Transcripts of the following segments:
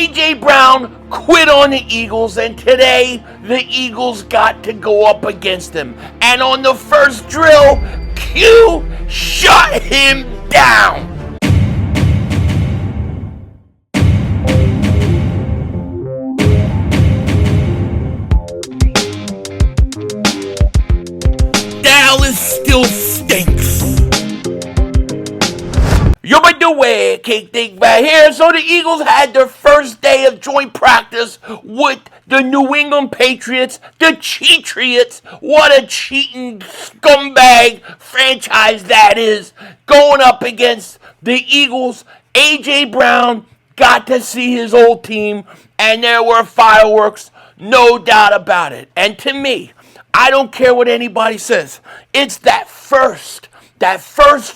A.J. Brown quit on the Eagles, and today the Eagles got to go up against him. And on the first drill, Q shut him down. Dallas still stinks. Yo, by the way, Cake Think back here. So the Eagles had their first day of joint practice with the New England Patriots, the Patriots. What a cheating scumbag franchise that is. Going up against the Eagles. A.J. Brown got to see his old team, and there were fireworks, no doubt about it. And to me, I don't care what anybody says. It's that first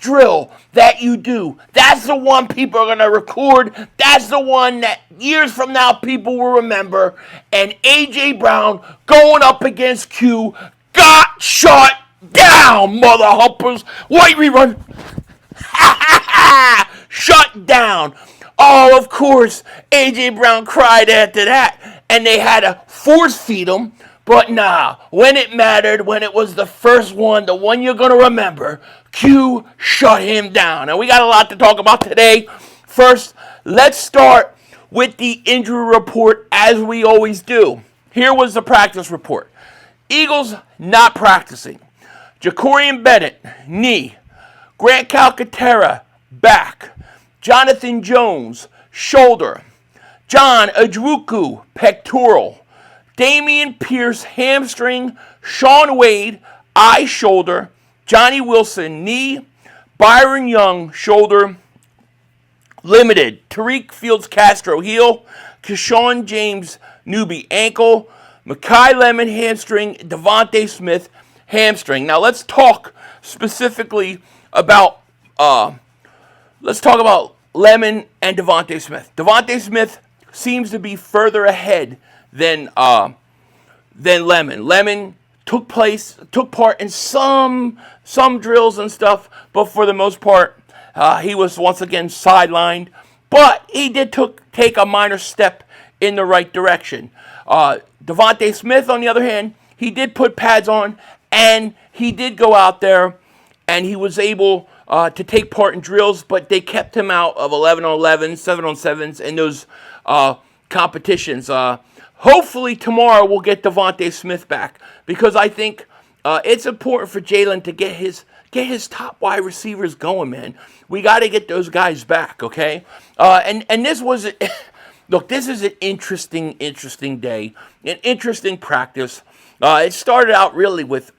drill that you do. That's the one people are going to record. That's the one that years from now people will remember. And A.J. Brown going up against Q got shut down, mother humpers. White rerun. Shut down. Oh, of course, A.J. Brown cried after that. And they had to force feed him. But nah, when it mattered, when it was the first one, the one you're going to remember, Q shut him down. And we got a lot to talk about today. First, let's start with the injury report as we always do. Here was the practice report. Eagles not practicing. Jacorian Bennett, knee. Grant Calcaterra, back. Jonathan Jones, shoulder. John Ojukwu, pectoral. Damian Pierce, hamstring. Sean Wade, eye, shoulder. Johnny Wilson, knee. Byron Young, shoulder. Limited. Tariq Fields-Castro, heel. Keshawn James, newbie, ankle. Mekhi Lemon, hamstring. Devontae Smith, hamstring. Now let's talk specifically about Lemon and Devontae Smith. Devontae Smith seems to be further ahead than Lemon. Lemon took part in some drills and stuff, but for the most part, he was once again sidelined. But he did take a minor step in the right direction. Devontae Smith, on the other hand, he did put pads on, and he did go out there, and he was able to take part in drills, but they kept him out of 11-on-11, 7-on-7s, and those competitions. Hopefully tomorrow we'll get Devontae Smith back, because I think it's important for Jalen to get his top wide receivers going, man. We got to get those guys back, okay? And this was look, this is an interesting day, an interesting practice. It started out really with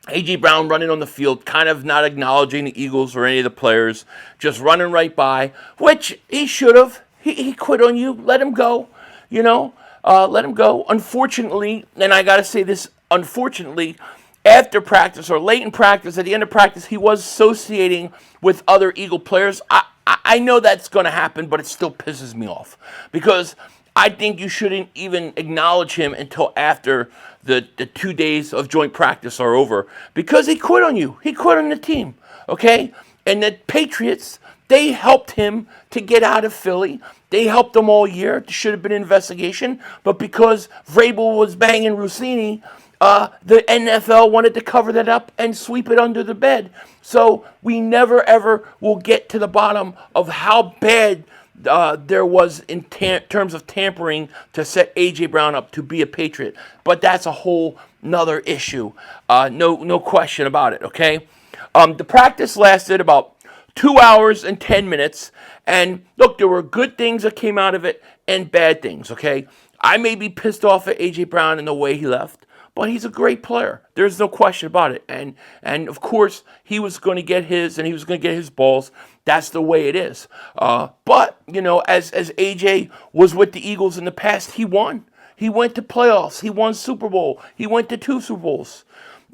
A.J. Brown running on the field, kind of not acknowledging the Eagles or any of the players, just running right by, which he should have. He quit on you. Let him go, you know. Let him go. Unfortunately, and I got to say this, unfortunately, after practice or late in practice, at the end of practice, he was associating with other Eagle players. I know that's going to happen, but it still pisses me off, because I think you shouldn't even acknowledge him until after the 2 days of joint practice are over, because he quit on you. He quit on the team, okay? And the Patriots, they helped him to get out of Philly. They helped him all year. There should have been an investigation. But because Vrabel was banging Rossini, the NFL wanted to cover that up and sweep it under the bed. So we never, ever will get to the bottom of how bad there was in terms of tampering to set A.J. Brown up to be a Patriot. But that's a whole nother issue. No question about it, okay? The practice lasted about 2 hours and 10 minutes. And look, there were good things that came out of it and bad things, okay? I may be pissed off at A.J. Brown and the way he left, but he's a great player. There's no question about it. And of course, he was going to get his, and he was going to get his balls. That's the way it is. But, you know, as A.J. was with the Eagles in the past, he won. He went to playoffs. He won Super Bowl. He went to 2 Super Bowls.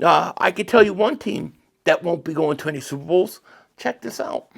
I could tell you one team that won't be going to any Super Bowls. Check this out.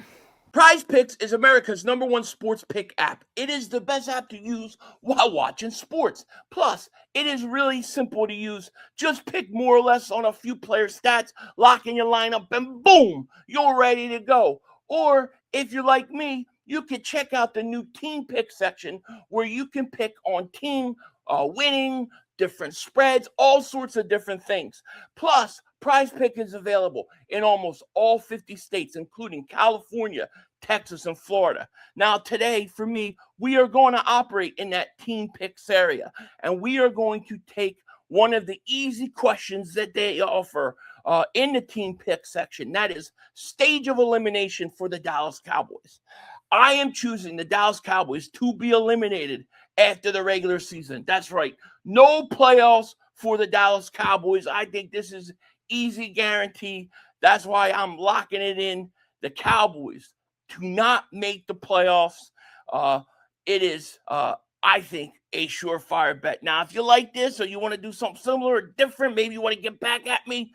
Prize Picks is America's #1 sports pick app. It is the best app to use while watching sports. Plus, it is really simple to use. Just pick more or less on a few player stats, lock in your lineup, and boom, you're ready to go. Or if you're like me, you can check out the new team pick section where you can pick on team winning, different spreads, all sorts of different things. Plus, Prize Pick is available in almost all 50 states, including California, Texas, and Florida. Now, today, for me, we are going to operate in that team picks area, and we are going to take one of the easy questions that they offer in the team pick section. That is stage of elimination for the Dallas Cowboys. I am choosing the Dallas Cowboys to be eliminated after the regular season. That's right. No playoffs for the Dallas Cowboys. I think this is easy guarantee. That's why I'm locking it in. The Cowboys to not make the playoffs. It is, I think, a surefire bet. Now, if you like this or you want to do something similar or different, maybe you want to get back at me,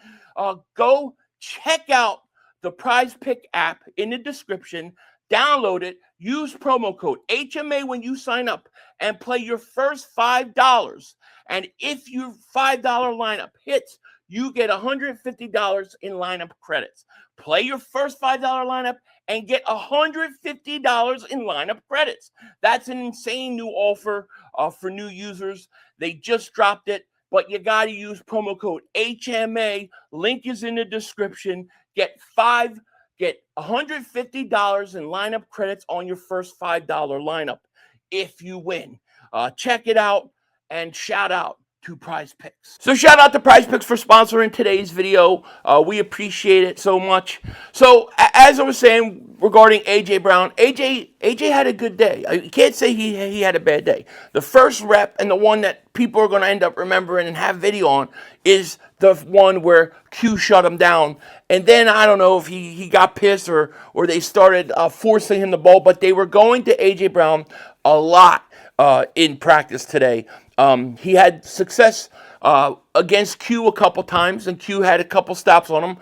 go check out the Prize Pick app in the description. Download it. Use promo code HMA when you sign up and play your first $5. And if your $5 lineup hits, you get $150 in lineup credits. Play your first $5 lineup and get $150 in lineup credits. That's an insane new offer for new users. They just dropped it, but you got to use promo code HMA. Link is in the description. Get $150 in lineup credits on your first $5 lineup if you win. Check it out and shout out to Prize Picks. So shout out to Prize Picks for sponsoring today's video. We appreciate it so much. So as I was saying regarding AJ Brown, AJ had a good day. You can't say he had a bad day. The first rep and the one that people are going to end up remembering and have video on is the one where Q shut him down. And then I don't know if he got pissed or they started forcing him the ball, but they were going to AJ Brown a lot in practice today. He had success against Q a couple times, and Q had a couple stops on him.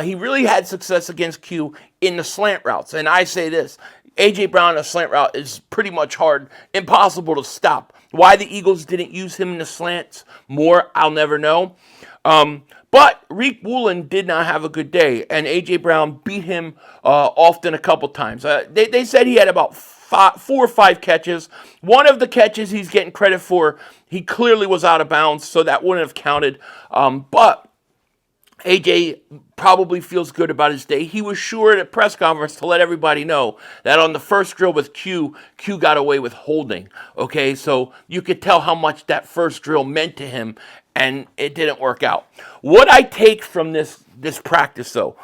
He really had success against Q in the slant routes. And I say this, A.J. Brown, a slant route is pretty much hard, impossible to stop. Why the Eagles didn't use him in the slants more, I'll never know. But WOOLEN did not have a good day, and A.J. Brown beat him often a couple times. They said he had about 4 or 5 catches. One of the catches he's getting credit for, he clearly was out of bounds, so that wouldn't have counted. But AJ probably feels good about his day. He was sure at a press conference to let everybody know that on the first drill with Q got away with holding. Okay, so you could tell how much that first drill meant to him, and it didn't work out. What I take from this practice, though,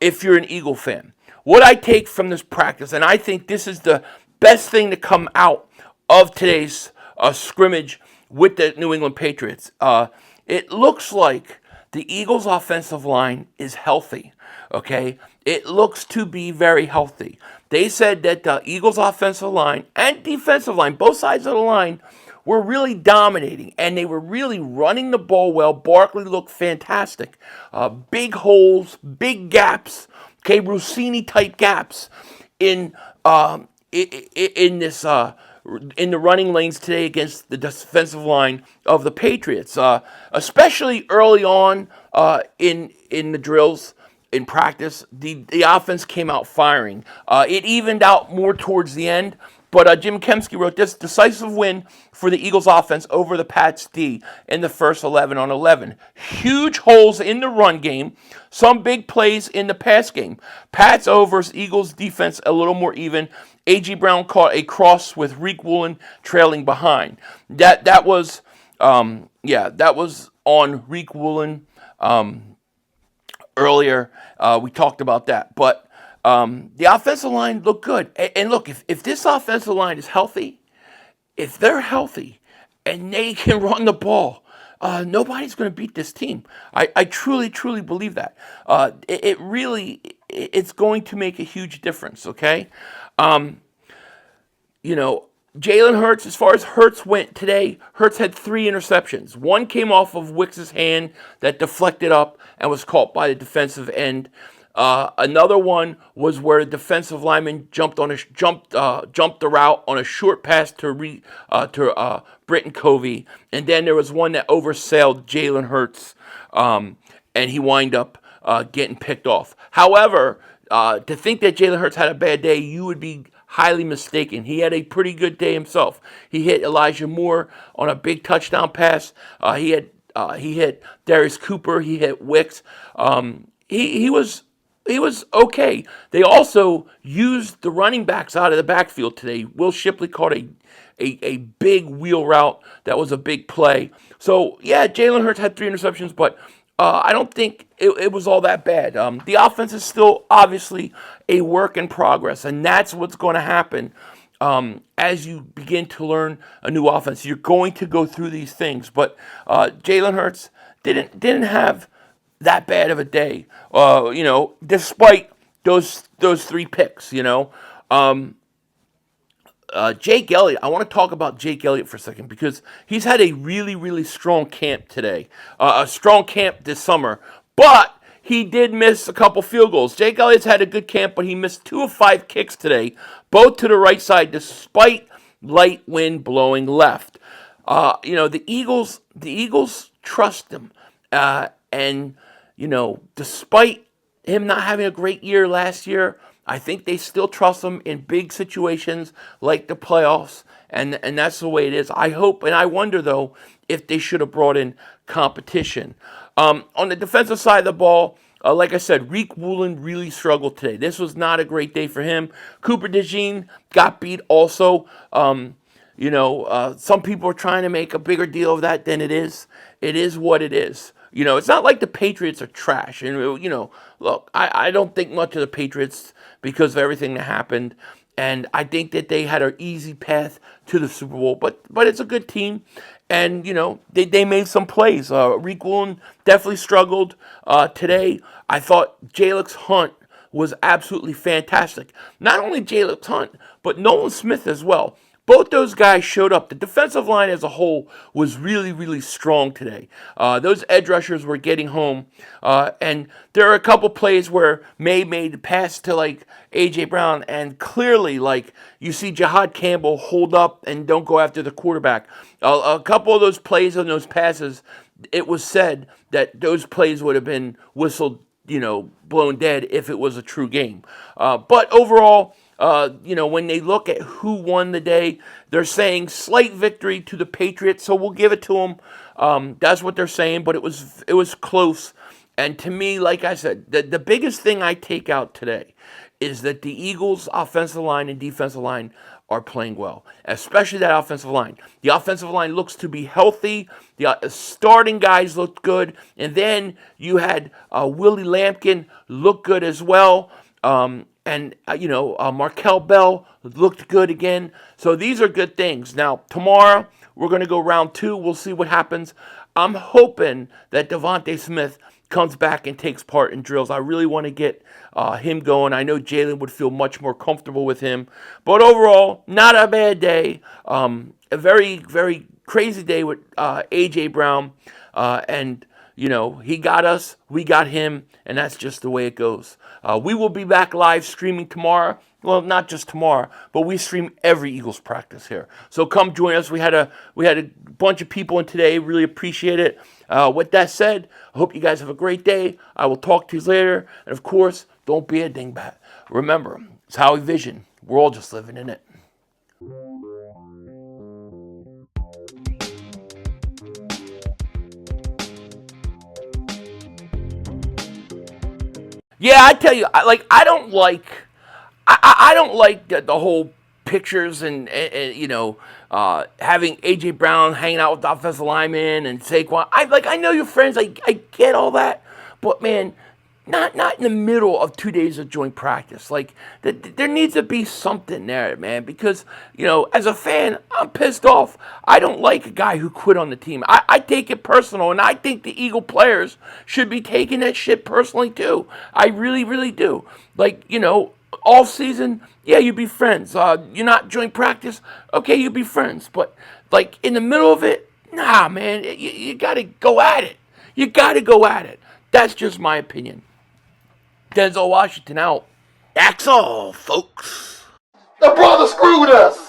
if you're an Eagle fan, what I take from this practice, and I think this is the best thing to come out of today's scrimmage with the New England Patriots, it looks like the Eagles' offensive line is healthy, okay? It looks to be very healthy. They said that the Eagles' offensive line and defensive line, both sides of the line, were really dominating, and they were really running the ball well. Barkley looked fantastic. Big holes, big gaps, okay, Rossini-type gaps in this in the running lanes today against the defensive line of the Patriots, especially early on in the drills in practice. The offense came out firing. It evened out more towards the end, but Jim Kemsky wrote this: decisive win for the Eagles offense over the Pats D in the first 11-on-11. Huge holes in the run game, some big plays in the pass game. Pats over, Eagles defense a little more even. A.J. Brown caught a cross with WOOLEN trailing behind. That was on WOOLEN earlier. We talked about that, but the offensive line looked good. And look, if this offensive line is healthy, if they're healthy and they can run the ball, nobody's going to beat this team. I truly, truly believe that. It's going to make a huge difference, okay? Jalen Hurts, as far as Hurts went today, Hurts had 3 interceptions. One came off of Wicks's hand that deflected up and was caught by the defensive end. Another one was where the defensive lineman jumped the route on a short pass to Britton Covey, and then there was one that oversailed Jalen Hurts, and he wound up getting picked off. However, to think that Jalen Hurts had a bad day, you would be highly mistaken. He had a pretty good day himself. He hit Elijah Moore on a big touchdown pass. He hit Darius Cooper. He hit Wicks. He was okay. They also used the running backs out of the backfield today. Will Shipley caught a big wheel route that was a big play. So yeah, Jalen Hurts had 3 interceptions, but I don't think it was all that bad. The offense is still obviously a work in progress, and that's what's going to happen as you begin to learn a new offense. You're going to go through these things, but Jalen Hurts didn't have that bad of a day. Despite those 3 picks. Jake Elliott, I want to talk about Jake Elliott for a second because he's had a really, really strong camp today, a strong camp this summer, but he did miss a couple field goals. Jake Elliott's had a good camp, but he missed 2 of 5 kicks today, both to the right side, despite light wind blowing left. The Eagles trust him, and despite him not having a great year last year, I think they still trust him in big situations like the playoffs, and that's the way it is. I hope, and I wonder, though, if they should have brought in competition. On the defensive side of the ball, like I said, WOOLEN really struggled today. This was not a great day for him. Cooper DeJean got beat also. Some people are trying to make a bigger deal of that than it is. It is what it is. It's not like the Patriots are trash. And, look, I don't think much of the Patriots because of everything that happened. And I think that they had an easy path to the Super Bowl. But it's a good team. And, they made some plays. WOOLEN definitely struggled today. I thought Jalix Hunt was absolutely fantastic. Not only Jalix Hunt, but Nolan Smith as well. Both those guys showed up. The defensive line as a whole was really, really strong today. Those edge rushers were getting home. And there are a couple plays where May made the pass to, A.J. Brown, and clearly, you see Jahad Campbell hold up and don't go after the quarterback. A couple of those plays on those passes, it was said that those plays would have been whistled, blown dead if it was a true game. But overall, when they look at who won the day, they're saying slight victory to the Patriots, so we'll give it to them. That's what they're saying, but it was close. And to me, like I said, the biggest thing I take out today is that the Eagles' offensive line and defensive line are playing well, especially that offensive line. The offensive line looks to be healthy. The starting guys looked good. And then you had Willie Lampkin look good as well. Markel Bell looked good again. So these are good things. Now, tomorrow, we're going to go round 2. We'll see what happens. I'm hoping that Devontae Smith comes back and takes part in drills. I really want to get him going. I know Jalen would feel much more comfortable with him. But overall, not a bad day. A very, very crazy day with A.J. Brown. He got us, we got him, and that's just the way it goes. We will be back live streaming tomorrow. Well, not just tomorrow, but we stream every Eagles practice here. So come join us. We had a bunch of people in today. Really appreciate it. With that said, I hope you guys have a great day. I will talk to you later. And of course, don't be a dingbat. Remember, it's Howie Vision. We're all just living in it. Yeah, I tell you, I don't like the whole pictures and having A.J. Brown hanging out with the offensive lineman and Saquon. I know your friends. I get all that, but man, not in the middle of 2 days of joint practice. There needs to be something there, man. Because as a fan, I'm pissed off. I don't like a guy who quit on the team. I take it personal, and I think the Eagle players should be taking that shit personally too. I really, really do. All season, yeah, you be friends. You're not joint practice, okay, you be friends. But in the middle of it, nah, man, you gotta go at it. You gotta go at it. That's just my opinion. Denzel Washington out. That's all, folks. The brother screwed us.